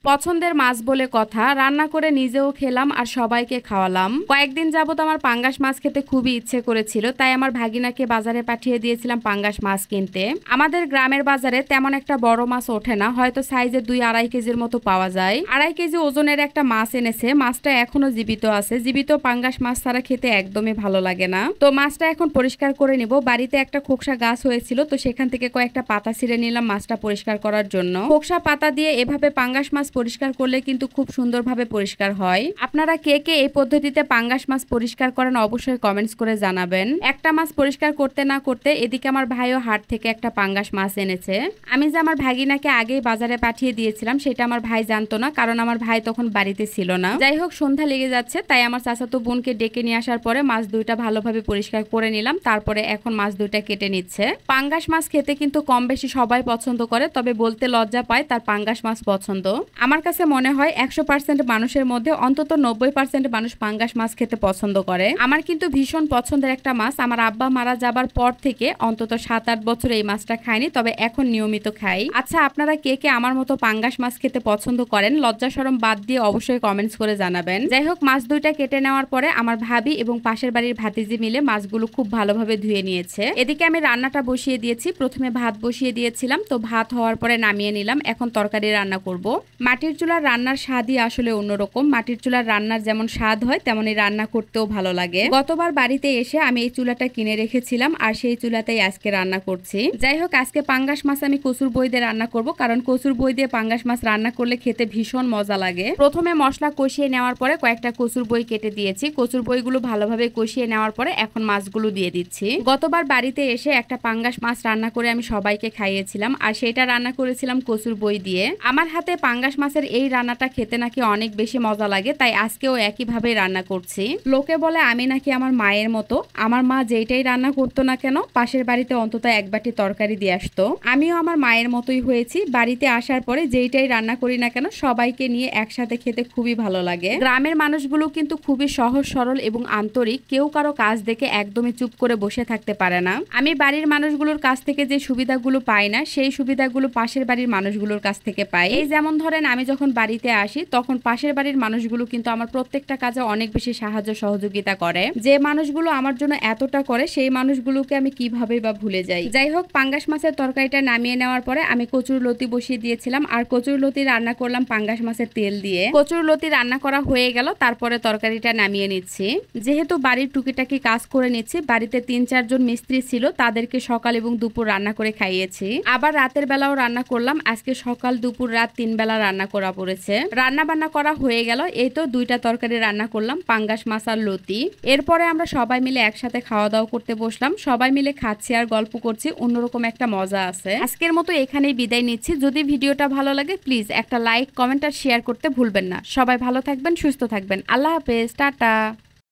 পছন্দের মাছ বলে কথা, রান্না করে নিজেও খেলাম আর সবাইকে খাওয়ালাম। কয়েকদিন যাবত আমার পাঙ্গাস মাছ খেতে খুবই ইচ্ছে করেছিল, তাই আমার ভাগিনাকে বাজারে পাঠিয়ে দিয়েছিলাম পাঙ্গাস মাছ কিনতে। আমাদের গ্রামের বাজারে তেমন একটা বড় মাছ ওঠে না, হয়তো সাইজে 2-2.5 কেজির মতো পাওয়া যায়। 2.5 কেজি ওজনের একটা মাছ এনেছে, মাছটা এখনো জীবিত আছে। জীবিত পাঙ্গাস মাছ ছাড়া খেতে একদমই ভালো লাগে না। তো মাছটা এখন পরিষ্কার করে নিব। বাড়িতে একটা খোকসা গাছ হয়েছিল, তো সেখান থেকে কয়েকটা পাতা ছিঁড়ে নিলাম মাছটা পরিষ্কার করার জন্য। খোকসা পাতা দিয়ে এভাবে পাঙ্গাস মাছ পরিষ্কার করলে কিন্তু খুব সুন্দরভাবে পরিষ্কার হয়। আপনারা কে কে এই পদ্ধতিতে পাঙ্গাস মাছ পরিষ্কার করেন অবশ্যই কমেন্টস করে জানাবেন। একটা মাছ পরিষ্কার করতে না করতে এদিকে আমার ভাইও হাট থেকে একটা পাঙ্গাস মাছ এনেছে। আমি যে আমার ভাগিনাকে আগেই বাজারে পাঠিয়ে দিয়েছিলাম সেটা আমার ভাই জানতো না, কারণ আমার ভাই তখন বাড়িতে ছিল না। যাই হোক, সন্ধ্যা লেগে যাচ্ছে, তাই আমার চাচাতো বোনকে ডেকে নিয়ে আসার পরে মাছ দুইটা ভালোভাবে পরিষ্কার করে নিলাম। তারপরে এখন মাছ দুইটা কেটে নিচ্ছে। পাঙ্গাস মাছ খেতে কিন্তু কম বেশি সবাই পছন্দ করে, তবে বলতে লজ্জা পায় তার পাঙ্গাস মাছ পছন্দ। আমার কাছে মনে হয় 100% মানুষের মধ্যে অন্তত 90% মানুষ পাঙ্গাস মাছ খেতে পছন্দ করে। আমার কিন্তু ভীষণ পছন্দের একটা মাছ। আমার আব্বা মারা যাবার পর থেকে অন্তত 7-8 বছর এই মাছটা খাইনি, তবে এখন নিয়মিত খাই। আচ্ছা, আপনারা কে কে আমার মতো পাঙ্গাস মাছ খেতে পছন্দ করেন লজ্জা শরম বাদ দিয়ে অবশ্যই কমেন্টস করে জানাবেন। যাই হোক, মাছ দুইটা কেটে নেওয়ার পরে আমার ভাবি এবং পাশের বাড়ির ভাতিজি মিলে মাছগুলো খুব ভালোভাবে ধুয়ে নিয়েছে। এদিকে আমি রান্নাটা বসিয়ে দিয়েছি। প্রথমে ভাত বসিয়ে দিয়েছিলাম, তো ভাত হওয়ার পরে নামিয়ে নিলাম। এখন তরকারি রান্না করব। মাটির চুলার রান্নার স্বাদই আসলে অন্যরকম। মাটির চুলার রান্নার যেমন স্বাদ হয় তেমনই রান্না করতেও ভালো লাগে। গতবার বাড়িতে এসে আমি এই চুলাটা কিনে রেখেছিলাম আর সেই চুলাতেই আজকে রান্না করছি। যাই হোক, আজকে পাঙ্গাস মাছ আমি কচুর বই দিয়ে রান্না করব, কারণ কচুর বই দিয়ে পাঙ্গাস মাছ রান্না করলে খেতে ভীষণ মজা লাগে। প্রথমে মশলা কষিয়ে নেওয়ার পরে কয়েকটা কচুর বই কেটে দিয়েছি। কচুর বইগুলো ভালোভাবে কষিয়ে নেওয়ার পরে এখন মাছগুলো দিয়ে দিচ্ছি। গতবার বাড়িতে এসে একটা পাঙ্গাস মাছ রান্না করে আমি সবাইকে খাইয়েছিলাম, আর সেটা রান্না করেছিলাম কচুর বই দিয়ে। আমার হাতে পাঙ্গাস মাছের এই রান্নাটা খেতে নাকি অনেক বেশি মজা লাগে, তাই আজকেও একইভাবে রান্না করছি। লোকে বলে আমি নাকি আমার মায়ের মতো। আমার মা যেইটাই রান্না করতো না কেন পাশের বাড়িতে অন্তত এক বাটি তরকারি দিয়ে আসতো। আমিও আমার মায়ের মতোই হয়েছি। বাড়িতে আসার পরে যেইটাই রান্না করি না কেন সবাইকে নিয়ে একসাথে খেতে খুবই ভালো লাগে। গ্রামের মানুষগুলো কিন্তু খুবই সহজ সরল এবং আন্তরিক। কেউ কারো কাজ দেখে একদমই চুপ করে বসে থাকতে পারে না। আমি বাড়ির মানুষগুলোর কাছ থেকে যে সুবিধাগুলো পাই না, সেই সুবিধাগুলো পাশের বাড়ির মানুষগুলোর কাছ থেকে পাই। এই যেমন ধরেন, আমি যখন বাড়িতে আসি তখন পাশের বাড়ির মানুষগুলো কিন্তু আমার প্রত্যেকটা কাজে অনেক বেশি সাহায্য সহযোগিতা করে। যে মানুষগুলো আমার জন্য এতটা করে সেই মানুষগুলোকে আমি কিভাবে বা ভুলে যাই। যাই হোক, পাঙ্গাস মাছের তরকারিটা নামিয়ে নেওয়ার পরে আমি কচুর লতি বসিয়ে দিয়েছিলাম, আর কচুর লতি রান্না করলাম পাঙ্গাস মাছের তেল দিয়ে। কচুর লতি রান্না করা হয়ে গেল, তারপরে তরকারিটা নামিয়ে নিচ্ছি। যেহেতু বাড়ির টুকিটাকি কাজ করে নিচ্ছি, বাড়িতে 3-4 জন মিস্ত্রি ছিল, তাদেরকে সকাল এবং দুপুর রান্না করে খাইয়েছি। আবার রাতের বেলাও রান্না করলাম। আজকে সকাল দুপুর রাত 3 বেলা রান্না করা পড়েছে। রান্না বান্না করা হয়ে গেল। এই তো 2টা তরকারি রান্না করলাম, পাঙ্গাস মাছ আর লতি। এরপরে আমরা সবাই মিলে একসাথে খাওয়া দাওয়া করতে বসলাম। সবাই মিলে খাচ্ছি আর গল্প করছি, অন্যরকম একটা মজা আছে। আজকের মতো এখানেই বিদায় নিচ্ছি। যদি ভিডিওটা ভালো লাগে প্লিজ একটা লাইক, কমেন্ট আর শেয়ার করতে ভুলবেন না। সবাই ভালো থাকবেন, সুস্থ থাকবেন। আল্লাহ হাফেজ, টাটা।